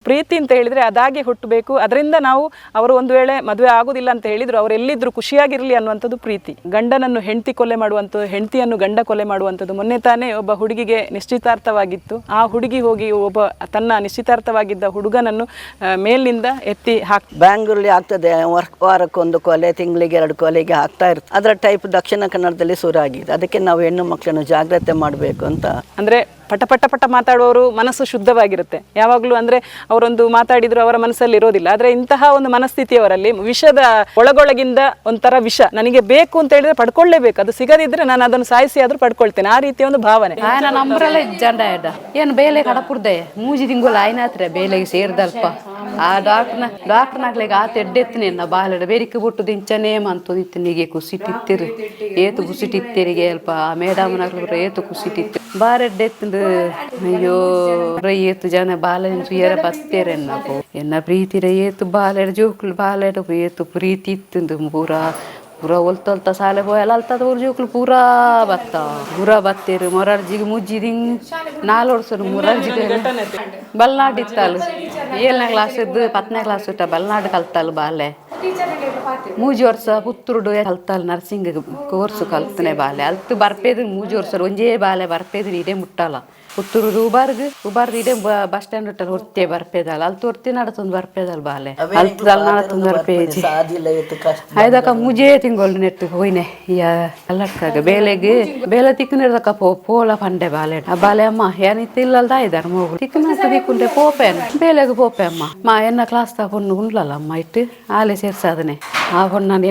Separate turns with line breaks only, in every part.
ಪ್ರೀತಿ ಅಂತ ಹೇಳಿದ್ರೆ ಅದಾಗೆ ಹುಟ್ಟಬೇಕು. ಅದರಿಂದ ನಾವು ಅವರು ಒಂದು ವೇಳೆ ಮದುವೆ ಆಗೋದಿಲ್ಲ ಅಂತ ಹೇಳಿದ್ರು ಅವರು ಎಲ್ಲಿದ್ರು ಖುಷಿಯಾಗಿರ್ಲಿ ಅನ್ನುವಂಥದ್ದು ಪ್ರೀತಿ. ಗಂಡನನ್ನು ಹೆಂಡತಿ ಕೊಲೆ ಮಾಡುವಂಥದ್ದು, ಹೆಂಡತಿಯನ್ನು ಗಂಡ ಕೊಲೆ ಮಾಡುವಂಥದ್ದು. ಮೊನ್ನೆ ತಾನೇ ಒಬ್ಬ ಹುಡುಗಿಗೆ ನಿಶ್ಚಿತಾರ್ಥವಾಗಿತ್ತು. ಆ ಹುಡುಗಿ ಹೋಗಿ ಒಬ್ಬ ತನ್ನ ನಿಶ್ಚಿತಾರ್ಥವಾಗಿದ್ದ ಹುಡುಗನನ್ನು ಮೇಲಿನಿಂದ ಎತ್ತಿ
ಬ್ಯಾಂಗ್ಳೂರಲ್ಲಿ ಆಗ್ತದೆ, ವಾರಕ್ಕೊಂದು ಕೊಲೆ, ತಿಂಗಳಿಗೆ 2 ಕೊಲೆಗೆ ಆಗ್ತಾ ಇರುತ್ತೆ. ಅದರ ಟೈಪ್ ದಕ್ಷಿಣ ಕನ್ನಡದಲ್ಲಿ ಶುರು ಆಗಿದೆ. ಅದಕ್ಕೆ ನಾವು ಹೆಣ್ಣು ಮಕ್ಕಳನ್ನು ಜಾಗ್ರತೆ ಮಾಡಬೇಕು ಅಂತ.
ಅಂದ್ರೆ ಪಟ ಮಾತಾಡುವವರು ಮನಸ್ಸು ಶುದ್ಧವಾಗಿರುತ್ತೆ ಯಾವಾಗಲೂ. ಅಂದ್ರೆ ಅವರೊಂದು ಮಾತಾಡಿದ್ರು ಅವರ ಮನಸ್ಸಲ್ಲಿ ಇರೋದಿಲ್ಲ. ಆದ್ರೆ ಇಂತಹ ಒಂದು ಮನಸ್ಥಿತಿಯವರಲ್ಲಿ ವಿಷದ ಒಳಗೊಳಗಿಂದ ಒಂಥರ ವಿಷ ನನಗೆ ಬೇಕು ಅಂತ ಹೇಳಿದ್ರೆ ಪಡ್ಕೊಳ್ಳೇಬೇಕು. ಅದು ಸಿಗದಿದ್ರೆ ನಾನು ಅದನ್ನು ಸಾಯಿಸಿ ಆದ್ರೂ ಪಡ್ಕೊಳ್ತೇನೆ, ಆ ರೀತಿಯ ಒಂದು ಭಾವನೆ.
ನಂಬರಲ್ಲ ಜಂಡ ಏನು ಬೇಲೆ ಕಡಪುಡ್ದೆ ಮೂಜಿ ತಿಂಗಳು ಆಯ್ನಾತ್ರೆ ಬೇಲೆಗೆ ಸೇರ್ದಲ್ಪ ಆ ಡಾಕ್ಟರ್ನಾಗ್ಲಿಗೆ ಆತ ಎಡ್ಡೆತ್ತಿನ ಬಾಲೆಡ ಬೇರಿಕೆ ಬಿಟ್ಟು ದಿಂಚನೇ ಮಂತು ನಿಗೆ ಕುಸಿಟ್ಟಿತ್ತಿರು ಏತು ಕುಸಿಟ್ಟಿತ್ತಿರಿಗೆ ಅಲ್ಪ ಮೇಡಮ್ನಾಗ್ಲಿ ಏತು ಕುಸಿಟ್ಟಿತ್ತು ಬಾರೆಡ್ಡೆತ್ತಿಂದು ಅಯ್ಯೋ ಏತು ಜನ ಬಾಲೆ ಸುಯರ ಬತ್ತೇರೆ ಎನ್ನ ಪ್ರೀತಿರ ಏತು ಬಾಲೆಡ ಜೋಕ್ಲು ಬಾಲೆಡ ಏತು ಪ್ರೀತಿ ಇತ್ತು ಪೂರಾ ಒಲ್ತೊಲ್ತ ಸಾಲೆ ಹೋಯಲ್ಲ ಅಲ್ತದ ಊರ್ ಜೋಕ್ಲು ಪೂರಾ ಬತ್ತೇರು ಮೊರಾರ್ಜಿಗೆ ಮುಜ್ಜಿದಿಂಗ್ 4 ವರ್ಷ ಮೊರಾರ್ಜಿಗೆ ಬಲ್ನಾಡ್ ಇತ್ತಲ್ಲ 7ನೇ ಕ್ಲಾಸ್ ಇದ್ದು 10ನೇ ಕ್ಲಾಸ್ ಇಟ್ಟ ಬಲ್ನಾಡ್ ಕಲ್ತಲ್ಲ ಬಾಲೆ 3 ವರ್ಷ ಪುತ್ತೂರು ಕಲ್ತಲ್ಲ ನರ್ಸಿಂಗ್ ಕೋರ್ಸ್ ಕಲ್ತನೆ ಬಾಲೆ ಅಲ್ತು ಬರ್ಪೇದು 3 ವರ್ಷ ಒಂಜೇ ಬಾಲೆ ಬರ್ಪೇದು ಇದೇ ಮುಟ್ಟಲ್ಲ ಪುತ್ತೂರು ಉಬಾರ್ದು ಇದೇ ಬಸ್ ಸ್ಟ್ಯಾಂಡ್ ಇಟ್ಟಲ್ಲ ಹೊರ್ತೆ ಬರ್ಪೇದಲ್ಲ ಅಲ್ಲಿ ಹೊರ್ತಿ ನಡತೊಂದು ಬರ್ಪೇದಲ್ಲ ಬಾಲೆ ಅಲ್ತದಲ್ಲ ನಡತೊಂದು ಬರ್ಪೇಜಿ ಐದಕ್ಕ ಮುಜೇ ತಿಂಗಳು ನೆಟ್ಟು ಹೋಯ್ನೆ ಅಲ್ಲಕ್ಕಾಗ ಬೇಲೆ ತಿಕ್ಕನಿರ್ದಕ್ಕ ಪೋಲ ಪಂಡೆ ಬಾಲೆ ಆ ಬಾಲೆ ಅಮ್ಮ ಏನಿತ್ತು ಇಲ್ಲಲ್ದ ಇದ್ದಾರೆ ಮಗು ತಿಕ್ಕನ ತಿಕ್కుంటే పోపాను ಬೇಲೆಗೆ పోపే ಅಮ್ಮ ಎನ್ನ ಕ್ಲಾಸ್ ತಾ పొన్ను ఉండಲ್ಲ ಅಮ್ಮ ಇಟ್ಟು ಆಲೆ ಸೇರ್ಸಾದನೆ ಆ పొన్ను ನಾನು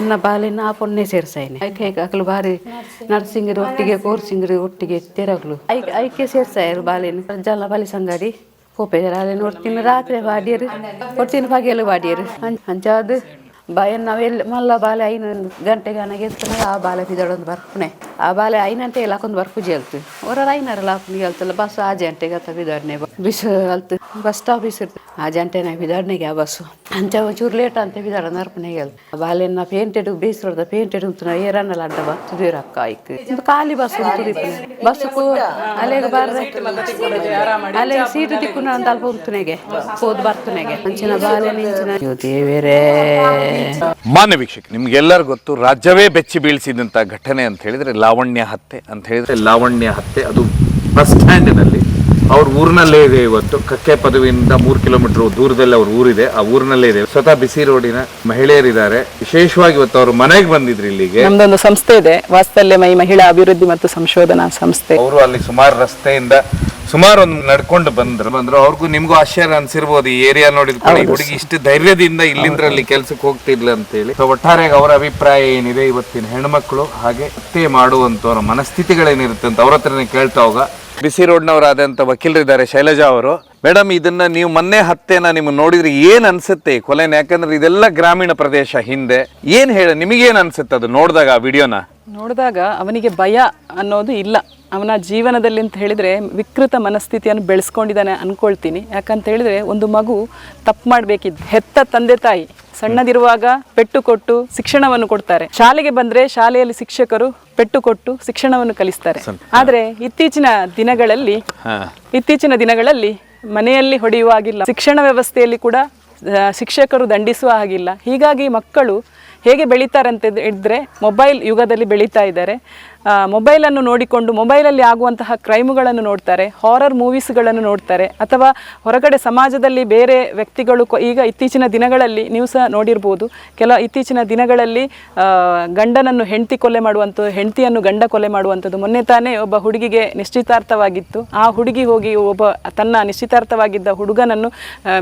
ಎನ್ನ ಬಾಲಿನ ಆ పొన్నే ಸೇರ್ಸಾಯಿನೆ ಐಕಲು ಬಾರಿ ನರ್ಸಿಂಗ್ ಒಟ್ಟಿಗೆ ಕೋರ್ಸಿಂಗ್ ಒಟ್ಟಿಗೆ ತೆರಗಲು ಐಕೆ ಸೇರ್ಸಾಯರು ಬಾಲಿನ ಜಲ್ಲ ಬಲಿ ಸಂಗಾಡಿ ಹೋಪೇದಾರ ಅಲ್ಲಿ ನೋಡ್ತೀನಿ ರಾತ್ರಿ ಬಾಡಿಯರು ಕೊಡ್ತೀನಿ ಪಗೆಲು ಬಾಡಿಯರು ಅಂಚಾದು ಎನ್ನ ಮಲ್ಲ ಬಾಲೆ 5 ಗಂಟೆಗೆ ನನಗೆ ಎತ್ತನಾಗ ಆ ಬಾಲೆ ಬಿದೊಂದು ಬರ್ಪುಣೆ ಆ ಬಾಲೆ 5 ಗಂಟೆ ಲಾಕೊಂದು ಬರ್ಪುಜಿ ಹೇಳ್ತು ಹೊರ 5 ಲಾಪನಿಗೆ ಹೇಳ್ತಲ್ಲ ಬಸ್ ಆ ಗಂಟೆಗೆ ಅತ್ತ ಬಿದೋಡ್ನೆ ಬಿಸ್ ಅಲ್ತು ಬಸ್ ಸ್ಟಾಪ್ ಇರ್ತು ಆ ಗಂಟೆನಾಗ ಬಿದೋಡ್ನೆಗೆ ಆ ಬಸ್ಸು ಅಂಚ ಒಂಚೂರು ಲೇಟ್ ಅಂತ ಬಿದಾಡ ನರ್ಪನೆಗೆ ಹೇಳ್ತು ಆ ಬಾಲೆನ ಪೇಂಟೆಡ್ ಬೇಯಿಸ್ರೊಡ್ದ ಪೇಂಟೆಡ್ ಉಂಟು ಏರನ್ನಲ್ಲ ಅಡ್ಡ ಬರ್ತುದಿರ ಅಕ್ಕ ಆಯ್ತು ಖಾಲಿ ಬಸ್ ಉಂಟು ಬಸ್ಸು ಅಲೆಗೆ ಬಾರ್ರೆ ಅಲೆಗೆ ಸೀಟು ತಿಕ್ಕು ಅಂತ ಅಲ್ಪ ಉಂಟುನೆಗೆ ಹೋದ್ ಬರ್ತನೆಗೆ ಅಂಚಿನ ಬಾಲೆ ನಿಂಚಿನ ದೇವೇರೇ.
ಮಾನ್ಯ ವೀಕ್ಷಕ, ನಿಮ್ಗೆಲ್ಲರಿಗೂ ಗೊತ್ತು ರಾಜ್ಯವೇ ಬೆಚ್ಚಿ ಬೀಳಿಸಿದಂತ ಘಟನೆ ಅಂತ ಹೇಳಿದ್ರೆ ಲಾವಣ್ಯ ಹತ್ಯೆ ಅಂತ ಹೇಳಿದ್ರೆ ಲಾವಣ್ಯ ಹತ್ಯೆ ಅದು ಬಸ್ ಸ್ಟ್ಯಾಂಡಿನಲ್ಲಿ ಅವ್ರ ಊರಿನಲ್ಲೇ ಇದೆ. ಇವತ್ತು ಕಕ್ಕೆ ಪದವಿಯಿಂದ 3 ಕಿಲೋಮೀಟರ್ ದೂರದಲ್ಲಿ ಅವ್ರ ಊರಿದೆ, ಆ ಊರಿನಲ್ಲೇ ಇದೆ. ಸ್ವತಃ ಬಿಸಿ ರೋಡಿನ ಮಹಿಳೆಯರಿದ್ದಾರೆ. ವಿಶೇಷವಾಗಿ ಇವತ್ತು ಅವ್ರ ಮನೆಗೆ ಬಂದಿದ್ರು ಇಲ್ಲಿಗೆ.
ನಮ್ದೊಂದು ಸಂಸ್ಥೆ ಇದೆ, ವಾತ್ಸಲ್ಯಮಯಿ ಮಹಿಳಾ ಅಭಿವೃದ್ಧಿ ಮತ್ತು ಸಂಶೋಧನಾ ಸಂಸ್ಥೆ.
ಅವರು ಅಲ್ಲಿ ಸುಮಾರು ರಸ್ತೆಯಿಂದ ಒಂದು ನಡ್ಕೊಂಡು ಬಂದ್ರು. ಅವ್ರಿಗೂ ನಿಮ್ಗೂ ಆಶ್ಚರ್ಯ ಅನ್ಸಿರ್ಬೋದು, ಈ ಏರಿಯಾ ನೋಡಿದ್ಕೊಂಡು ಈ ಹುಡುಗಿ ಇಷ್ಟು ಧೈರ್ಯದಿಂದ ಇಲ್ಲಿಂದ್ರಲ್ಲಿ ಕೆಲ್ಸಕ್ಕೆ ಹೋಗ್ತಿರ್ಲ ಅಂತ ಹೇಳಿ. ಒಟ್ಟಾರೆ ಅವರ ಅಭಿಪ್ರಾಯ ಏನಿದೆ, ಇವತ್ತಿನ ಹೆಣ್ಮಕ್ಳು ಹಾಗೆ ಹತ್ಯೆ ಮಾಡುವಂತವ್ರ ಮನಸ್ಥಿತಿಗಳೇನಿರುತ್ತೆ ಅಂತ ಅವ್ರ ಹತ್ರನೇ ಕೇಳ್ತಾ ಹೋಗ. ಬಿಸಿ ರೋಡ್ನವರಾದಂತ ವಕೀಲರಿದ್ದಾರೆ ಶೈಲಜಾ ಅವರು. ಮೇಡಮ್, ಇದನ್ನ ನೀವು ಮೊನ್ನೆ ಹತ್ಯೆನ ನಿಮ್ಗೆ ನೋಡಿದ್ರೆ ಏನ್ ಅನ್ಸುತ್ತೆ ಕೊಲೆನ? ಯಾಕಂದ್ರೆ ಇದೆಲ್ಲ ಗ್ರಾಮೀಣ ಪ್ರದೇಶ ಹಿಂದೆ. ನಿಮಗೇನ್ ಅನ್ಸುತ್ತೆ ಅದು ನೋಡಿದಾಗ, ಆ ವಿಡಿಯೋನ
ನೋಡಿದಾಗ? ಅವನಿಗೆ ಭಯ ಅನ್ನೋದು ಇಲ್ಲ ಅವನ ಜೀವನದಲ್ಲಿ ಅಂತ ಹೇಳಿದ್ರೆ. ವಿಕೃತ ಮನಸ್ಥಿತಿಯನ್ನು ಬೆಳೆಸ್ಕೊಂಡಿದ್ದಾನೆ ಅನ್ಕೊಳ್ತೀನಿ. ಯಾಕಂತ ಹೇಳಿದ್ರೆ ಒಂದು ಮಗು ತಪ್ಪು ಮಾಡ್ಬೇಕಿದ್ದು, ಹೆತ್ತ ತಂದೆ ತಾಯಿ ಸಣ್ಣದಿರುವಾಗ ಪೆಟ್ಟು ಕೊಟ್ಟು ಶಿಕ್ಷಣವನ್ನು ಕೊಡ್ತಾರೆ. ಶಾಲೆಗೆ ಬಂದ್ರೆ ಶಾಲೆಯಲ್ಲಿ ಶಿಕ್ಷಕರು ಪೆಟ್ಟು ಕೊಟ್ಟು ಶಿಕ್ಷಣವನ್ನು ಕಲಿಸ್ತಾರೆ. ಆದ್ರೆ ಇತ್ತೀಚಿನ ದಿನಗಳಲ್ಲಿ ಮನೆಯಲ್ಲಿ ಹೊಡೆಯುವ ಹಾಗಿಲ್ಲ, ಶಿಕ್ಷಣ ವ್ಯವಸ್ಥೆಯಲ್ಲಿ ಕೂಡ ಶಿಕ್ಷಕರು ದಂಡಿಸುವ ಹಾಗಿಲ್ಲ. ಹೀಗಾಗಿ ಮಕ್ಕಳು ಹೇಗೆ ಬೆಳೀತಾರೆ ಅಂತ ಇದ್ರೆ ಮೊಬೈಲ್ ಯುಗದಲ್ಲಿ ಬೆಳೀತಾ ಇದ್ದಾರೆ. ಮೊಬೈಲನ್ನು ನೋಡಿಕೊಂಡು ಮೊಬೈಲಲ್ಲಿ ಆಗುವಂತಹ ಕ್ರೈಮುಗಳನ್ನು ನೋಡ್ತಾರೆ, ಹಾರರ್ ಮೂವೀಸ್ಗಳನ್ನು ನೋಡ್ತಾರೆ, ಅಥವಾ ಹೊರಗಡೆ ಸಮಾಜದಲ್ಲಿ ಬೇರೆ ವ್ಯಕ್ತಿಗಳು. ಈಗ ಇತ್ತೀಚಿನ ದಿನಗಳಲ್ಲಿ ನೀವು ಸಹ ನೋಡಿರ್ಬೋದು, ಇತ್ತೀಚಿನ ದಿನಗಳಲ್ಲಿ ಗಂಡನನ್ನು ಹೆಂಡತಿ ಕೊಲೆ ಮಾಡುವಂಥದ್ದು, ಹೆಂಡತಿಯನ್ನು ಗಂಡ ಕೊಲೆ ಮಾಡುವಂಥದ್ದು. ಮೊನ್ನೆ ತಾನೇ ಒಬ್ಬ ಹುಡುಗಿಗೆ ನಿಶ್ಚಿತಾರ್ಥವಾಗಿತ್ತು. ಆ ಹುಡುಗಿ ಹೋಗಿ ಒಬ್ಬ ತನ್ನ ನಿಶ್ಚಿತಾರ್ಥವಾಗಿದ್ದ ಹುಡುಗನನ್ನು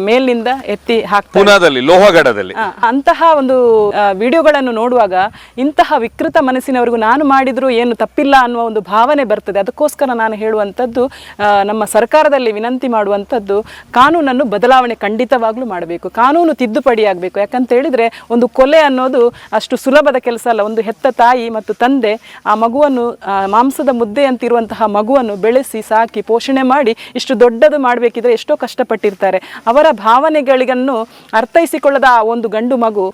ಮೇಲಿನಿಂದ ಎತ್ತಿ ಹಾಕ್ತಾರೆ
ಲೋಹಗಡದಲ್ಲಿ.
ಅಂತಹ ಒಂದು ವಿಡಿಯೋಗಳನ್ನು ನೋಡುವಾಗ ಇಂತಹ ವಿಕೃತ ಮನಸ್ಸಿನವರಿಗೂ ನಾನು ಮಾಡಿದ್ರು ಏನು ತಪ್ಪಿಲ್ಲ ಅನ್ನುವ ಒಂದು ಭಾವನೆ ಬರ್ತದೆ. ಅದಕ್ಕೋಸ್ಕರ ನಾನು ಹೇಳುವಂಥದ್ದು, ನಮ್ಮ ಸರ್ಕಾರದಲ್ಲಿ ವಿನಂತಿ ಮಾಡುವಂಥದ್ದು, ಕಾನೂನನ್ನು ಬದಲಾವಣೆ ಖಂಡಿತವಾಗ್ಲೂ ಮಾಡಬೇಕು, ಕಾನೂನು ತಿದ್ದುಪಡಿ ಆಗಬೇಕು. ಯಾಕಂತ ಹೇಳಿದ್ರೆ ಒಂದು ಕೊಲೆ ಅನ್ನೋದು ಅಷ್ಟು ಸುಲಭದ ಕೆಲಸ ಅಲ್ಲ. ಒಂದು ಹೆತ್ತ ತಾಯಿ ಮತ್ತು ತಂದೆ ಆ ಮಗುವನ್ನು, ಮಾಂಸದ ಮುದ್ದೆ ಅಂತಿರುವಂತಹ ಮಗುವನ್ನು ಬೆಳೆಸಿ ಸಾಕಿ ಪೋಷಣೆ ಮಾಡಿ ಇಷ್ಟು ದೊಡ್ಡದು ಮಾಡಬೇಕಿದ್ರೆ ಎಷ್ಟೋ ಕಷ್ಟಪಟ್ಟಿರ್ತಾರೆ. ಅವರ ಭಾವನೆಗಳಿಗನ್ನು ಅರ್ಥೈಸಿಕೊಳ್ಳದ ಆ ಒಂದು ಗಂಡು ಮಗು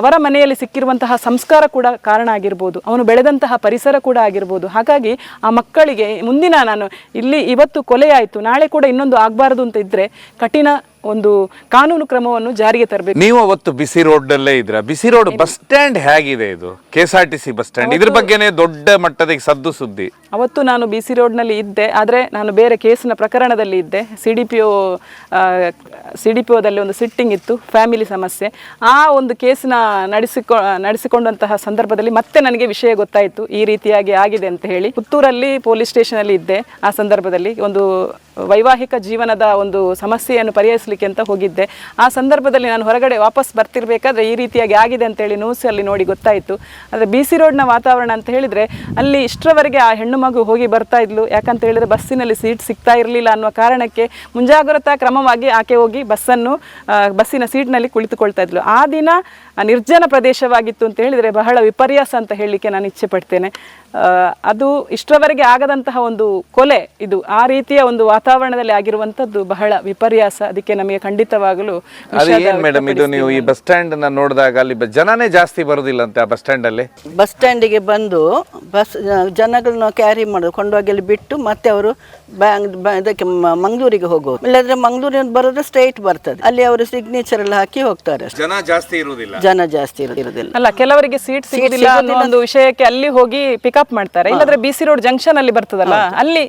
ಅವರ ಮನೆಯಲ್ಲಿ ಸಿಕ್ಕಿರುವಂತಹ ಸಂಸ್ಕಾರ ಕೂಡ ಕಾರಣ ಆಗಿರ್ಬೋದು. ಅವನು ಬೆಳೆದಂತಹ ಪರಿಸರ ಪರಿಸರ ಕೂಡ ಆಗಿರ್ಬೋದು. ಹಾಗಾಗಿ ಆ ಮಕ್ಕಳಿಗೆ ಮುಂದಿನ ನಾನು ಇಲ್ಲಿ ಇವತ್ತು ಕೊಲೆ ಆಯಿತು, ನಾಳೆ ಕೂಡ ಇನ್ನೊಂದು ಆಗಬಾರ್ದು ಅಂತ ಇದ್ದರೆ ಕಠಿಣ ಒಂದು ಕಾನೂನು ಕ್ರಮವನ್ನು ಜಾರಿಗೆ ತರಬೇಕು.
ನೀವು ಅವತ್ತು ಬಿಸಿ ರೋಡ್ ಅಲ್ಲೇ ಇದ್ರ. ಬಿಸಿ ರೋಡ್ ಬಸ್ ಸ್ಟ್ಯಾಂಡ್ ಹೇಗಿದೆ? ಇದು KSRTC ಬಸ್ ಸ್ಟ್ಯಾಂಡ್, ಇದ್ರ ಬಗ್ಗೆನೇ ದೊಡ್ಡ ಮಟ್ಟದ ಸದ್ದು ಸುದ್ದಿ.
ಅವತ್ತು ನಾನು BC ರೋಡ್ನಲ್ಲಿ ಇದ್ದೆ, ಆದರೆ ನಾನು ಬೇರೆ ಕೇಸಿನ ಪ್ರಕರಣದಲ್ಲಿ ಇದ್ದೆ. CDPOದಲ್ಲಿ ಒಂದು ಸಿಟ್ಟಿಂಗ್ ಇತ್ತು, ಫ್ಯಾಮಿಲಿ ಸಮಸ್ಯೆ. ಆ ಒಂದು ಕೇಸಿನ ನಡೆಸಿಕೊಂಡಂತಹ ಸಂದರ್ಭದಲ್ಲಿ ಮತ್ತೆ ನನಗೆ ವಿಷಯ ಗೊತ್ತಾಯಿತು, ಈ ರೀತಿಯಾಗಿ ಆಗಿದೆ ಅಂತ ಹೇಳಿ. ಪುತ್ತೂರಲ್ಲಿ ಪೊಲೀಸ್ ಸ್ಟೇಷನಲ್ಲಿ ಇದ್ದೆ. ಆ ಸಂದರ್ಭದಲ್ಲಿ ಒಂದು ವೈವಾಹಿಕ ಜೀವನದ ಒಂದು ಸಮಸ್ಯೆಯನ್ನು ಪರಿಹರಿಸಲಿಕ್ಕೆ ಅಂತ ಹೋಗಿದ್ದೆ. ಆ ಸಂದರ್ಭದಲ್ಲಿ ನಾನು ಹೊರಗಡೆ ವಾಪಸ್ ಬರ್ತಿರ್ಬೇಕಾದ್ರೆ ಈ ರೀತಿಯಾಗಿ ಆಗಿದೆ ಅಂತೇಳಿ ನ್ಯೂಸಲ್ಲಿ ನೋಡಿ ಗೊತ್ತಾಯಿತು. ಆದರೆ BC ರೋಡ್ನ ವಾತಾವರಣ ಅಂತ ಹೇಳಿದರೆ ಅಲ್ಲಿ ಇಷ್ಟರವರೆಗೆ ಆ ಹೆಣ್ಣು ಮಗು ಹೋಗಿ ಬರ್ತಾ ಇದ್ಲು. ಯಾಕಂತ ಹೇಳಿದರೆ ಬಸ್ಸಿನಲ್ಲಿ ಸೀಟ್ ಸಿಗ್ತಾ ಇರಲಿಲ್ಲ ಅನ್ನುವ ಕಾರಣಕ್ಕೆ ಮುಂಜಾಗ್ರತಾ ಕ್ರಮವಾಗಿ ಆಕೆ ಹೋಗಿ ಬಸ್ಸಿನ ಸೀಟ್ನಲ್ಲಿ ಕುಳಿತುಕೊಳ್ತಾ ಇದ್ಲು. ಆ ದಿನ ನಿರ್ಜನ ಪ್ರದೇಶವಾಗಿತ್ತು ಅಂತ ಹೇಳಿದರೆ ಬಹಳ ವಿಪರ್ಯಾಸ ಅಂತ ಹೇಳಲಿಕ್ಕೆ ನಾನು ಇಚ್ಛೆ ಪಡ್ತೇನೆ. ಅದು ಇಷ್ಟರವರೆಗೆ ಆಗದಂತಹ ಒಂದು ಕೊಲೆ, ಇದು ಆ ರೀತಿಯ ಒಂದು ವಾತಾವರಣದಲ್ಲಿ ಆಗಿರುವಂಥದ್ದು ಬಹಳ ವಿಪರ್ಯಾಸ. ಅದಕ್ಕೆ ನಮಗೆ ಖಂಡಿತವಾಗಲೂ
ಮೇಡಮ್, ಇದು ನೀವು ಈ ಬಸ್ ಸ್ಟ್ಯಾಂಡ್ ನೋಡಿದಾಗ ಅಲ್ಲಿ ಜನನೇ ಜಾಸ್ತಿ ಬರುದಿಲ್ಲ ಅಂತ. ಆ ಬಸ್ ಸ್ಟ್ಯಾಂಡ್ ಅಲ್ಲಿ
ಬಸ್ ಸ್ಟ್ಯಾಂಡಿಗೆ ಬಂದು ಜನಗಳನ್ನ ಕ್ಯಾರಿ ಮಾಡೋದು, ಕೊಂಡೋಗಿ ಅಲ್ಲಿ ಬಿಟ್ಟು ಮತ್ತೆ ಅವರು ಇದಕ್ಕೆ ಮಂಗಳೂರಿಗೆ ಹೋಗೋದು. ಇಲ್ಲಾಂದ್ರೆ ಮಂಗಳೂರಿನ ಬರೋದು ಸ್ಟ್ರೈಟ್ ಬರ್ತದೆ, ಅಲ್ಲಿ ಅವರು ಸಿಗ್ನೇಚರ್ ಎಲ್ಲ ಹಾಕಿ ಹೋಗ್ತಾರೆ.
ಜನ ಜಾಸ್ತಿ ಇರುವುದಿಲ್ಲ.
ಅಲ್ಲ, ಕೆಲವರಿಗೆ ಸೀಟ್ ಸಿಗುದಿಲ್ಲ ಅನ್ನೋ ಒಂದು ವಿಷಯಕ್ಕೆ ಅಲ್ಲಿ ಹೋಗಿ ಪಿಕಪ್ ಮಾಡ್ತಾರೆ. ಇಲ್ಲಾಂದ್ರೆ BC ರೋಡ್ ಜಂಕ್ಷನ್ ಅಲ್ಲಿ ಬರ್ತದಲ್ಲ, ಅಲ್ಲಿ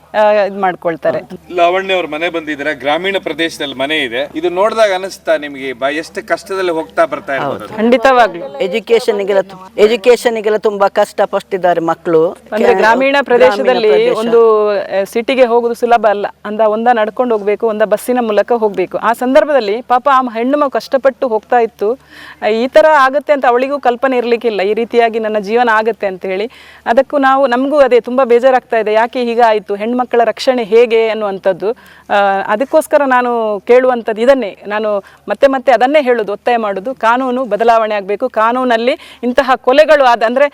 ಇದು ಮಾಡ್ಕೊಳ್ತಾರೆ.
ಲಾವಣ್ಯ ಅವ್ರ ಮನೆ ಬಂದಿದ್ರೆ ಗ್ರಾಮೀಣ ಪ್ರದೇಶದಲ್ಲಿ ಮನೆ ಇದೆ. ಇದು ನೋಡಿದಾಗ ಅನಿಸ್ತಾ ನಿಮ್ಗೆ ಎಷ್ಟು ಕಷ್ಟದಲ್ಲಿ ಹೋಗ್ತಾ ಬರ್ತಾ ಇರ್ಬೋದು?
ಖಂಡಿತವಾಗ್ಲು
ಎಜುಕೇಶನ್ಗೆಲ್ಲ ತುಂಬಾ ಕಷ್ಟ ಪಟ್ಟಿದ್ದಾರೆ ಮಕ್ಕಳು.
ಅಂದ್ರೆ ಗ್ರಾಮೀಣ ಪ್ರದೇಶದಲ್ಲಿ ಒಂದು ಸಿಟಿಗೆ ಹೋಗುದು ಸುಲಭ ಅಲ್ಲ. ಒಂದ ನಡ್ಕೊಂಡು ಹೋಗ್ಬೇಕು, ಒಂದ ಬಸ್ಸಿನ ಮೂಲಕ ಹೋಗ್ಬೇಕು. ಆ ಸಂದರ್ಭದಲ್ಲಿ ಪಾಪ ಆ ಹೆಣ್ಣು ಮಗು ಕಷ್ಟಪಟ್ಟು ಹೋಗ್ತಾ ಇತ್ತು. ಈ ತರ ಆಗುತ್ತೆ ಅಂತ ಅವಳಿಗೂ ಕಲ್ಪನೆ ಇರ್ಲಿಕ್ಕಿಲ್ಲ, ಈ ರೀತಿಯಾಗಿ ನನ್ನ ಜೀವನ ಆಗತ್ತೆ ಅಂತ ಹೇಳಿ. ಅದಕ್ಕೂ ನಮಗೂ ಅದೇ ತುಂಬಾ ಬೇಜಾರಾಗ್ತಾ ಇದೆ, ಯಾಕೆ ಹೀಗಾಯಿತು, ಹೆಣ್ಮಕ್ಕಳ ರಕ್ಷಣೆ ಹೇಗೆ ಅನ್ನುವಂಥದ್ದು. ಅದಕ್ಕೋಸ್ಕರ ನಾನು ಕೇಳುವಂಥದ್ದು ಇದನ್ನೇ, ನಾನು ಮತ್ತೆ ಅದನ್ನೇ ಹೇಳೋದು, ಒತ್ತಾಯ ಮಾಡೋದು, ಕಾನೂನು ಬದಲಾವಣೆ ಆಗಬೇಕು. ಕಾನೂನಲ್ಲಿ ಇಂತಹ ಕೊಲೆಗಳು ಅಂದರೆ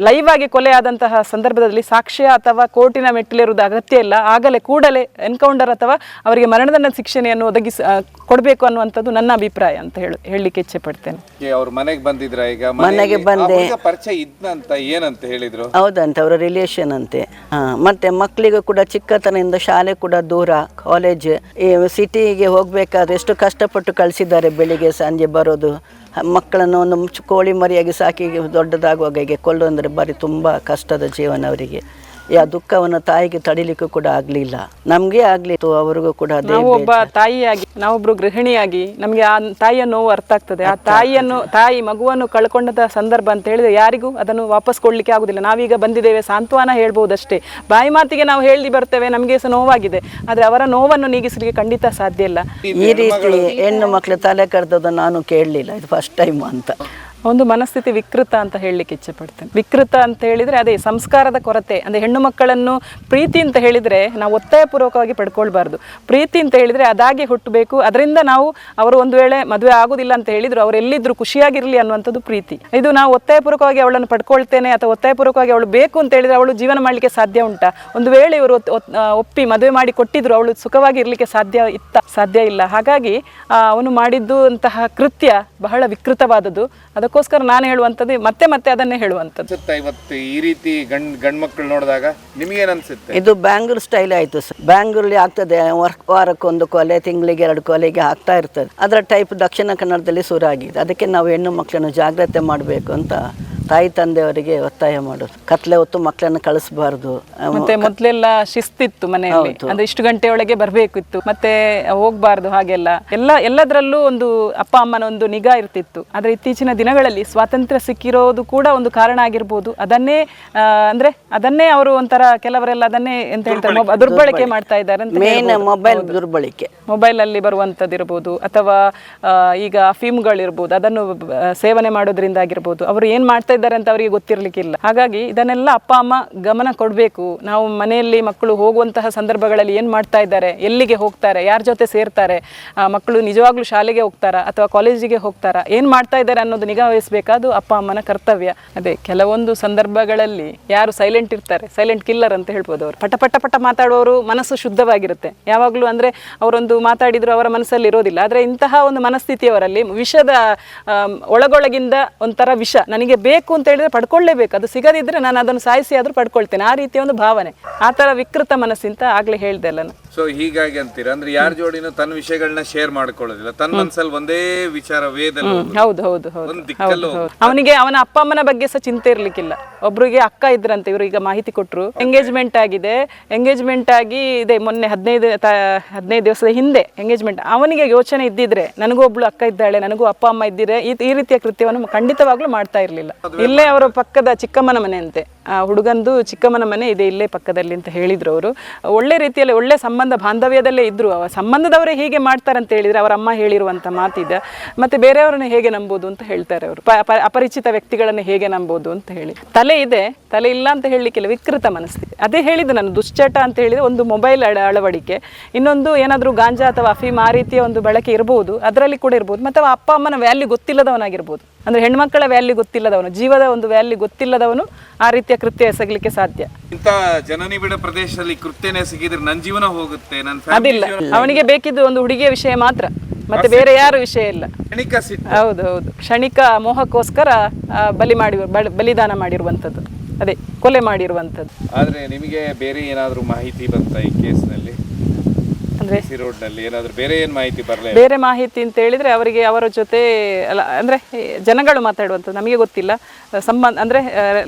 ಲೈವ್ ಆಗಿ ಕೊಲೆ ಆದಂತಹ ಸಂದರ್ಭದಲ್ಲಿ ಸಾಕ್ಷ್ಯ ಅಥವಾ ಕೋರ್ಟಿನ ಮೆಟ್ಟಿಲಿರುವುದು ಅಗತ್ಯ ಇಲ್ಲ. ಆಗಲೇ ಕೂಡಲೇ ಎನ್ಕೌಂಟರ್ ಅಥವಾ ಅವರಿಗೆ ಮರಣದಂಡ ಶಿಕ್ಷೆಯನ್ನು ಕೊಡಬೇಕು ಅನ್ನುವಂಥದ್ದು ನನ್ನ ಅಭಿಪ್ರಾಯ ಅಂತ ಹೇಳಲಿಕ್ಕೆ ಇಚ್ಛೆ ಪಡ್ತೇನೆ.
ಅವ್ರ ಮನೆಗೆ ಬಂದಿದ್ರ? ಈಗ
ಮನೆಗೆ ಬಂದೆ,
ಪರಿಚಯ ಇದ್ನಂತ ಏನಂತ ಹೇಳಿದ್ರು?
ಹೌದಂತೆ, ಅವರ ರಿಲೇಷನ್ ಅಂತೆ. ಮತ್ತೆ ಮಕ್ಕಳಿಗೂ ಕೂಡ ಚಿಕ್ಕತನದಿಂದ ಶಾಲೆ ಕೂಡ ದೂರ, ಕಾಲೇಜ್ ಈ ಸಿಟಿಗೆ ಹೋಗ್ಬೇಕಾದ್ರೆ ಎಷ್ಟು ಕಷ್ಟಪಟ್ಟು ಕಳಿಸಿದ್ದಾರೆ. ಬೆಳಿಗ್ಗೆ ಸಂಜೆ ಬರೋದು, ಮಕ್ಕಳನ್ನು ಒಂದು ಕೋಳಿ ಮರಿಯಾಗಿ ಸಾಕಿ ದೊಡ್ಡದಾಗುವಾಗ ಹೀಗೆ ಕೊಲ್ಲು ಅಂದರೆ ಬರೀ ತುಂಬ ಕಷ್ಟದ ಜೀವನ ಅವರಿಗೆ. ಆ ದುಃಖವನ್ನು ತಾಯಿಗೆ ತಡಿಲಿಕ್ಕೂ ಕೂಡ ಆಗ್ಲಿಲ್ಲ, ನಮ್ಗೆ ಆಗ್ಲಿತ್ತು, ಅವರಿಗೂ ಕೂಡ.
ನಾವು ಒಬ್ಬ ತಾಯಿಯಾಗಿ, ನಾವೊಬ್ರು ಗೃಹಿಣಿಯಾಗಿ ನಮ್ಗೆ ಆ ತಾಯಿಯ ನೋವು ಅರ್ಥ ಆಗ್ತದೆ. ಆ ತಾಯಿ ಮಗುವನ್ನು ಕಳ್ಕೊಂಡ ಸಂದರ್ಭ ಅಂತ ಹೇಳಿದ್ರೆ ಯಾರಿಗೂ ಅದನ್ನು ವಾಪಸ್ ಕೊಡ್ಲಿಕ್ಕೆ ಆಗುದಿಲ್ಲ. ನಾವೀಗ ಬಂದಿದ್ದೇವೆ, ಸಾಂತ್ವನ ಹೇಳ್ಬಹುದಷ್ಟೇ, ಬಾಯಿ ಮಾತಿಗೆ ನಾವು ಹೇಳಿ ಬರ್ತೇವೆ, ನಮಗೆ ಸಹ ನೋವಾಗಿದೆ. ಆದ್ರೆ ಅವರ ನೋವನ್ನು ನೀಗಿಸಲಿಕ್ಕೆ ಖಂಡಿತ ಸಾಧ್ಯ ಇಲ್ಲ.
ಈ ರೀತಿ ಹೆಣ್ಣು ಮಕ್ಕಳು ತಲೆ ಕರೆದದ್ದು ನಾನು ಕೇಳಲಿಲ್ಲ, ಇದು ಫಸ್ಟ್ ಟೈಮ್ ಅಂತ.
ಒಂದು ಮನಸ್ಥಿತಿ ವಿಕೃತ ಅಂತ ಹೇಳಲಿಕ್ಕೆ ಇಚ್ಛೆ ಪಡ್ತೇನೆ. ವಿಕೃತ ಅಂತ ಹೇಳಿದರೆ ಅದೇ ಸಂಸ್ಕಾರದ ಕೊರತೆ. ಅಂದರೆ ಹೆಣ್ಣು ಮಕ್ಕಳನ್ನು ಪ್ರೀತಿ ಅಂತ ಹೇಳಿದರೆ ನಾವು ಒತ್ತಾಯಪೂರ್ವಕವಾಗಿ ಪಡ್ಕೊಳ್ಬಾರ್ದು. ಪ್ರೀತಿ ಅಂತ ಹೇಳಿದರೆ ಅದಾಗಿ ಹುಟ್ಟಬೇಕು. ಅದರಿಂದ ನಾವು ಅವರು ಒಂದು ವೇಳೆ ಮದುವೆ ಆಗೋದಿಲ್ಲ ಅಂತ ಹೇಳಿದ್ರು ಅವ್ರು ಎಲ್ಲಿದ್ರು ಖುಷಿಯಾಗಿರಲಿ ಅನ್ನುವಂಥದ್ದು ಪ್ರೀತಿ. ಇದು ನಾವು ಒತ್ತಾಯಪೂರ್ವಕವಾಗಿ ಅವಳನ್ನು ಪಡ್ಕೊಳ್ತೇನೆ ಅಥವಾ ಒತ್ತಾಯಪೂರ್ವಕವಾಗಿ ಅವಳು ಬೇಕು ಅಂತ ಹೇಳಿದರೆ ಅವಳು ಜೀವನ ಮಾಡಲಿಕ್ಕೆ ಸಾಧ್ಯ ಉಂಟಾ? ಒಂದು ವೇಳೆ ಇವರು ಒಪ್ಪಿ ಮದುವೆ ಮಾಡಿ ಕೊಟ್ಟಿದ್ರು ಅವಳು ಸುಖವಾಗಿ ಇರಲಿಕ್ಕೆ ಸಾಧ್ಯ ಇಲ್ಲ. ಹಾಗಾಗಿ ಅವನು ಮಾಡಿದ್ದು ಅಂತಹ ಕೃತ್ಯ ಬಹಳ ವಿಕೃತವಾದದ್ದು. ಅದಕ್ಕೋಸ್ಕರ ನಾನು ಹೇಳುವಂಥದ್ದು ಮತ್ತೆ ಅದನ್ನೇ ಹೇಳುವಂಥದ್ದು.
ಇವತ್ತು ಈ ರೀತಿ ಗಂಡ್ ಮಕ್ಕಳು ನೋಡಿದಾಗ ನಿಮಗೇನು ಅನ್ಸುತ್ತೆ?
ಇದು ಬ್ಯಾಂಗ್ಳೂರ್ ಸ್ಟೈಲ್ ಆಯ್ತು ಸರ್. ಬ್ಯಾಂಗ್ಳೂರಲ್ಲಿ ಆಗ್ತದೆ, ವಾರಕ್ಕೊಂದು ಕೊಲೆ, ತಿಂಗಳಿಗೆ 2 ಕೊಲೆಗೆ ಆಗ್ತಾ ಇರ್ತದೆ. ಅದರ ಟೈಪ್ ದಕ್ಷಿಣ ಕನ್ನಡದಲ್ಲಿ ಶುರು ಆಗಿದೆ. ಅದಕ್ಕೆ ನಾವು ಹೆಣ್ಣು ಮಕ್ಕಳನ್ನು ಜಾಗ್ರತೆ ಮಾಡಬೇಕು ಅಂತ ತಾಯಿ ತಂದೆಯವರಿಗೆ ಒತ್ತಾಯ ಮಾಡೋದು. ಕತ್ಲೆ ಹೊತ್ತು ಮಕ್ಕಳನ್ನು ಕಳಿಸಬಾರ್ದು.
ಮತ್ತೆ ಮೊದಲೆಲ್ಲ ಶಿಸ್ತಿತ್ತು ಮನೆಯಲ್ಲಿ, ಅಂದ್ರೆ ಇಷ್ಟು ಗಂಟೆಯೊಳಗೆ ಬರಬೇಕಿತ್ತು, ಮತ್ತೆ ಹೋಗ್ಬಾರ್ದು. ಹಾಗೆಲ್ಲ ಎಲ್ಲದರಲ್ಲೂ ಒಂದು ಅಪ್ಪ ಅಮ್ಮನ ಒಂದು ನಿಗಾ ಇರ್ತಿತ್ತು. ಆದ್ರೆ ಇತ್ತೀಚಿನ ದಿನಗಳಲ್ಲಿ ಸ್ವಾತಂತ್ರ್ಯ ಸಿಕ್ಕಿರೋದು ಕೂಡ ಒಂದು ಕಾರಣ ಆಗಿರ್ಬೋದು. ಅದನ್ನೇ ಅವರು ಒಂಥರ ಕೆಲವರೆಲ್ಲ ಅದನ್ನೇ ಎಂತ ಹೇಳ್ತಾರೆ, ದುರ್ಬಳಕೆ ಮಾಡ್ತಾ ಇದ್ದಾರೆ ಅಂತ.
ಮೇನ್ ಮೊಬೈಲ್ ದುರ್ಬಳಕೆ,
ಮೊಬೈಲ್ ಅಲ್ಲಿ ಬರುವಂತದ್ದು ಇರ್ಬೋದು, ಅಥವಾ ಈಗ ಫಿಲ್ಮ್ಗಳಿರ್ಬೋದು, ಅದನ್ನು ಸೇವನೆ ಮಾಡೋದ್ರಿಂದ ಆಗಿರ್ಬೋದು. ಅವರು ಏನ್ ಮಾಡ್ತಾ ಇದ್ದಾರೆ ಅಂತ ಅವರಿಗೆ ಗೊತ್ತಿರ್ಲಿಕ್ಕಿಲ್ಲ. ಹಾಗಾಗಿ ಇದನ್ನೆಲ್ಲ ಅಪ್ಪ ಅಮ್ಮ ಗಮನ ಕೊಡಬೇಕು. ನಾವು ಮನೆಯಲ್ಲಿ ಮಕ್ಕಳು ಹೋಗುವಂತಹ ಸಂದರ್ಭಗಳಲ್ಲಿ ಏನ್ ಮಾಡ್ತಾ ಇದ್ದಾರೆ, ಎಲ್ಲಿಗೆ ಹೋಗ್ತಾರೆ, ಯಾರ ಜೊತೆ ಸೇರ್ತಾರೆ, ಮಕ್ಕಳು ನಿಜವಾಗ್ಲೂ ಶಾಲೆಗೆ ಹೋಗ್ತಾರಾ ಅಥವಾ ಕಾಲೇಜಿಗೆ ಹೋಗ್ತಾರಾ, ಏನ್ ಮಾಡ್ತಾ ಇದ್ದಾರೆ ಅನ್ನೋದು ನಿಗಾ ವಹಿಸಬೇಕಾದು ಅಪ್ಪ ಅಮ್ಮನ ಕರ್ತವ್ಯ. ಅದೇ ಕೆಲವೊಂದು ಸಂದರ್ಭಗಳಲ್ಲಿ ಯಾರು ಸೈಲೆಂಟ್ ಇರ್ತಾರೆ, ಸೈಲೆಂಟ್ ಕಿಲ್ಲರ್ ಅಂತ ಹೇಳ್ಬೋದು. ಅವರು ಪಟ ಮಾತಾಡುವವರು ಮನಸ್ಸು ಶುದ್ಧವಾಗಿರುತ್ತೆ ಯಾವಾಗಲೂ. ಅಂದ್ರೆ ಅವರೊಂದು ಮಾತಾಡಿದ್ರು ಅವರ ಮನಸ್ಸಲ್ಲಿ ಇರೋದಿಲ್ಲ. ಆದ್ರೆ ಇಂತಹ ಒಂದು ಮನಸ್ಥಿತಿಯವರಲ್ಲಿ ವಿಷದ ಒಳಗೊಳಗಿಂದ ಒಂಥರ ವಿಷ ನನಗೆ ಬೇಕು ಬೇಕು ಅಂತ ಹೇಳಿದ್ರೆ ಪಡ್ಕೊಳ್ಳೇಬೇಕು, ಅದು ಸಿಗದಿದ್ರೆ ನಾನು ಅದನ್ನು ಸಾಯಿಸಿ ಆದ್ರೂ ಪಡ್ಕೊಳ್ತೇನೆ, ಆ ರೀತಿಯ ಒಂದು ಭಾವನೆ, ಆ ಥರ ವಿಕೃತ ಮನಸ್ಸಿಂತ ಆಗ್ಲೇ ಹೇಳ್ದೆ ಅಲ್ಲ.
ಸೊ ಹೀಗಾಗಿ ಅಂತೀರಾ, ಅಂದ್ರೆ ಯಾರ ಜೋಡಿನೂ ತನ್ನ ವಿಷಯಗಳನ್ನ ಶೇರ್ ಮಾಡ್ಕೊಳ್ಳೋದಿಲ್ಲ, ತನ್ನ ಮನ್ಸಲ್ಲಿ ಒಂದೇ ವಿಚಾರ ವೇದಲ್ಲಿ
ಹೌದು ಹೌದು ಹೌದು. ಅವನಿಗೆ ಅವನ ಅಪ್ಪ ಅಮ್ಮನ ಬಗ್ಗೆ ಸಹ ಚಿಂತೆ ಇರ್ಲಿಕ್ಕಿಲ್ಲ. ಒಬ್ರಿಗೆ ಅಕ್ಕ ಇದ್ರಂತೆ, ಇವರು ಈಗ ಮಾಹಿತಿ ಕೊಟ್ಟರು, ಎಂಗೇಜ್ಮೆಂಟ್ ಆಗಿದೆ, ಎಂಗೇಜ್ಮೆಂಟ್ ಆಗಿ ಇದೆ ಮೊನ್ನೆ 15 ದಿವಸದ ಹಿಂದೆ ಎಂಗೇಜ್ಮೆಂಟ್. ಅವನಿಗೆ ಯೋಚನೆ ಇದ್ದಿದ್ರೆ ನನಗೂ ಒಬ್ಳು ಅಕ್ಕ ಇದ್ದಾಳೆ, ನನಗೂ ಅಪ್ಪ ಅಮ್ಮ ಇದ್ದಿದ್ರೆ ಈ ರೀತಿಯ ಕೃತ್ಯವನ್ನು ಖಂಡಿತವಾಗ್ಲೂ ಮಾಡ್ತಾ ಇರ್ಲಿಲ್ಲ. ಇಲ್ಲೇ ಅವರ ಪಕ್ಕದ ಚಿಕ್ಕಮ್ಮನ ಮನೆ ಅಂತೆ, ಆ ಹುಡುಗಂದು ಚಿಕ್ಕಮ್ಮನ ಮನೆ ಇದೆ ಇಲ್ಲೇ ಪಕ್ಕದಲ್ಲಿ ಅಂತ ಹೇಳಿದ್ರು ಅವರು. ಒಳ್ಳೆ ರೀತಿಯಲ್ಲಿ ಒಳ್ಳೆ ಸಂಬಂಧ ಬಾಂಧವ್ಯದಲ್ಲೇ ಇದ್ರು. ಆ ಸಂಬಂಧದವರೇ ಹೀಗೆ ಮಾಡ್ತಾರಂತ ಹೇಳಿದ್ರೆ ಅವರ ಅಮ್ಮ ಹೇಳಿರುವಂತ ಮಾತಿದೆ. ಮತ್ತೆ ಬೇರೆಯವರನ್ನ ಹೇಗೆ ನಂಬೋದು ಅಂತ ಹೇಳ್ತಾರೆ ಅವರು, ಅಪರಿಚಿತ ವ್ಯಕ್ತಿಗಳನ್ನ ಹೇಗೆ ನಂಬೋದು ಅಂತ ಹೇಳಿ. ತಲೆ ಇದೆ, ತಲೆ ಇಲ್ಲ ಅಂತ ಹೇಳಲಿಕ್ಕಿಲ್ಲ, ವಿಕೃತ ಮನಸ್ಥಿತಿ. ಅದೇ ಹೇಳಿದ್ದು ನಾನು, ದುಶ್ಚಟ ಅಂತ ಹೇಳಿದ್ರೆ ಒಂದು ಮೊಬೈಲ್ ಅಳವಡಿಕೆ, ಇನ್ನೊಂದು ಏನಾದರೂ ಗಾಂಜಾ ಅಥವಾ ಅಫೀಮ್ ಆ ರೀತಿಯ ಒಂದು ಬಳಕೆ ಇರಬಹುದು, ಅದರಲ್ಲಿ ಕೂಡ ಇರ್ಬೋದು. ಮತ್ತು ಅಪ್ಪ ಅಮ್ಮನ ವ್ಯಾಲ್ಯೂ ಗೊತ್ತಿಲ್ಲದವನಾಗಿರ್ಬೋದು, ಅಂದ್ರೆ ಹೆಣ್ಮಕ್ಕಳ ವ್ಯಾಲ್ಯೂ ಗೊತ್ತಿಲ್ಲದವನು, ಜೀವದ ಒಂದು ವ್ಯಾಲ್ಯೂ ಗೊತ್ತಿಲ್ಲದವನು ಆ ರೀತಿಯ ಕೃತ್ಯ ಎಸಗಲಿಕ್ಕೆ ಸಾಧ್ಯ.
ಇಂಥ ಜನನಿಬಿಡ ಪ್ರದೇಶದಲ್ಲಿ ಕೃತ್ಯನೇ ಸಿಗಿದ್ರೆ ನನ್ನ ಜೀವನ ಹೋಗುತ್ತೆ,
ಅದಿಲ್ಲ. ಅವನಿಗೆ ಬೇಕಿದ್ದು ಒಂದು ಹುಡುಗಿಯ ವಿಷಯ ಮಾತ್ರ, ಮತ್ತೆ ಬೇರೆ ಯಾರ ವಿಷಯ ಇಲ್ಲ. ಹೌದು ಹೌದು, ಕ್ಷಣಿಕ ಮೋಹಕ್ಕೋಸ್ಕರ ಬಲಿದಾನ ಮಾಡಿರುವಂಥದ್ದು, ಅದೇ ಕೊಲೆ ಮಾಡಿರುವಂಥದ್ದು.
ಆದ್ರೆ ನಿಮಗೆ ಬೇರೆ ಏನಾದರೂ ಮಾಹಿತಿ ಬಂತ ಈ ಕೇಸ್ನಲ್ಲಿ? ಅಂದ್ರೆ ರೋಡ್ನಲ್ಲಿ ಏನಾದರೂ ಬೇರೆ ಏನು ಮಾಹಿತಿ ಬರಲ್ಲ?
ಬೇರೆ ಮಾಹಿತಿ ಅಂತ ಹೇಳಿದ್ರೆ ಅವರಿಗೆ ಅವರ ಜೊತೆ ಅಲ್ಲ, ಅಂದ್ರೆ ಜನಗಳು ಮಾತಾಡುವಂಥದ್ದು, ನಮಗೆ ಗೊತ್ತಿಲ್ಲ. ಸಂಬಂಧ ಅಂದ್ರೆ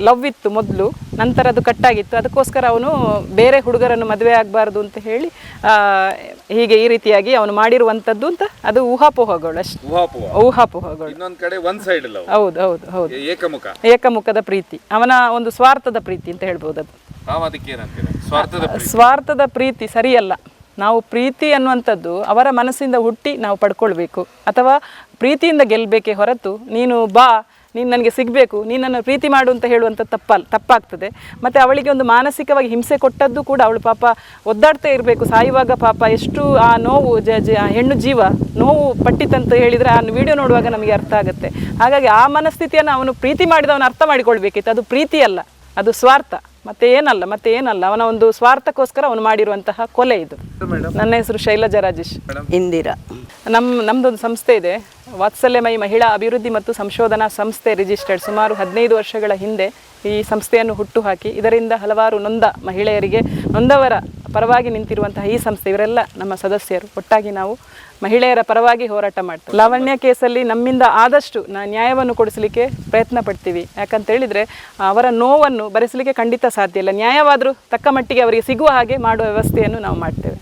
ಲವ್ ಇತ್ತು ಮೊದಲು, ನಂತರ ಅದು ಕಟ್ಟಾಗಿತ್ತು, ಅದಕ್ಕೋಸ್ಕರ ಅವನು ಬೇರೆ ಹುಡುಗರನ್ನು ಮದುವೆ ಆಗಬಾರ್ದು ಅಂತ ಹೇಳಿ ಹೀಗೆ ಈ ರೀತಿಯಾಗಿ ಅವನು ಮಾಡಿರುವಂಥದ್ದು ಅಂತ, ಅದು ಊಹಾಪೋಹಗಳು ಅಷ್ಟೇ, ಊಹಾಪೋಹಗಳು.
ಇನ್ನೊಂದು ಕಡೆ ಒಂದು ಸೈಡ್ ಇಲ್ಲ.
ಹೌದು ಹೌದು ಹೌದು, ಏಕಮುಖದ ಪ್ರೀತಿ, ಅವನ ಒಂದು ಸ್ವಾರ್ಥದ ಪ್ರೀತಿ ಅಂತ ಹೇಳ್ಬೋದು. ಅದು ಸ್ವಾರ್ಥದ ಪ್ರೀತಿ ಸರಿಯಲ್ಲ. ನಾವು ಪ್ರೀತಿ ಅನ್ನುವಂಥದ್ದು ಅವರ ಮನಸ್ಸಿಂದ ಹುಟ್ಟಿ ನಾವು ಪಡ್ಕೊಳ್ಬೇಕು, ಅಥವಾ ಪ್ರೀತಿಯಿಂದ ಗೆಲ್ಲಬೇಕೇ ಹೊರತು ನೀನು ಬಾ, ನೀನು ನನಗೆ ಸಿಗಬೇಕು, ನೀನು ನನ್ನ ಪ್ರೀತಿ ಮಾಡು ಅಂತ ಹೇಳುವಂಥ ತಪ್ಪಾಗ್ತದೆ. ಮತ್ತು ಅವಳಿಗೆ ಒಂದು ಮಾನಸಿಕವಾಗಿ ಹಿಂಸೆ ಕೊಟ್ಟದ್ದು ಕೂಡ, ಅವಳು ಪಾಪ ಒದ್ದಾಡ್ತಾ ಇರಬೇಕು, ಸಾಯುವಾಗ ಪಾಪ ಎಷ್ಟು ಆ ನೋವು ಹೆಣ್ಣು ಜೀವ ನೋವು ಪಟ್ಟಿತಂತ ಹೇಳಿದರೆ ಆ ವಿಡಿಯೋ ನೋಡುವಾಗ ನಮಗೆ ಅರ್ಥ ಆಗುತ್ತೆ. ಹಾಗಾಗಿ ಆ ಮನಸ್ಥಿತಿಯನ್ನು ಅವನು ಪ್ರೀತಿ ಮಾಡಿದವನು ಅರ್ಥ ಮಾಡಿಕೊಳ್ಬೇಕಿತ್ತು. ಅದು ಪ್ರೀತಿ ಅಲ್ಲ, ಅದು ಸ್ವಾರ್ಥ, ಮತ್ತೆ ಏನಲ್ಲ ಅವನ ಒಂದು ಸ್ವಾರ್ಥಕ್ಕೋಸ್ಕರ ಅವನು ಮಾಡಿರುವಂತಹ ಕೊಲೆ ಇದು. ನನ್ನ ಹೆಸರು ಶೈಲಜಾ ರಾಜೇಶ್.
ಇಂದಿರಾ.
ನಮ್ದೊಂದು ಸಂಸ್ಥೆ ಇದೆ, ವಾತ್ಸಲ್ಯಮಯಿ ಮಹಿಳಾ ಅಭಿವೃದ್ಧಿ ಮತ್ತು ಸಂಶೋಧನಾ ಸಂಸ್ಥೆ ರಿಜಿಸ್ಟರ್ಡ್. ಸುಮಾರು 15 ವರ್ಷಗಳ ಹಿಂದೆ ಈ ಸಂಸ್ಥೆಯನ್ನು ಹುಟ್ಟುಹಾಕಿ ಇದರಿಂದ ಹಲವಾರು ನೊಂದವರ ಪರವಾಗಿ ನಿಂತಿರುವಂತಹ ಈ ಸಂಸ್ಥೆ, ಇವರೆಲ್ಲ ನಮ್ಮ ಸದಸ್ಯರು. ಒಟ್ಟಾಗಿ ನಾವು ಮಹಿಳೆಯರ ಪರವಾಗಿ ಹೋರಾಟ ಮಾಡ್ತೀವಿ. ಲಾವಣ್ಯ ಕೇಸಲ್ಲಿ ನಮ್ಮಿಂದ ಆದಷ್ಟು ನ್ಯಾಯವನ್ನು ಕೊಡಿಸಲಿಕ್ಕೆ ಪ್ರಯತ್ನ ಪಡ್ತೀವಿ. ಯಾಕಂತ ಹೇಳಿದರೆ ಅವರ ನೋವನ್ನು ಭರಿಸಲಿಕ್ಕೆ ಖಂಡಿತ ಸಾಧ್ಯ ಇಲ್ಲ. ನ್ಯಾಯವಾದರೂ ತಕ್ಕ ಮಟ್ಟಿಗೆ ಅವರಿಗೆ ಸಿಗುವ ಹಾಗೆ ಮಾಡುವ ವ್ಯವಸ್ಥೆಯನ್ನು ನಾವು ಮಾಡ್ತೇವೆ.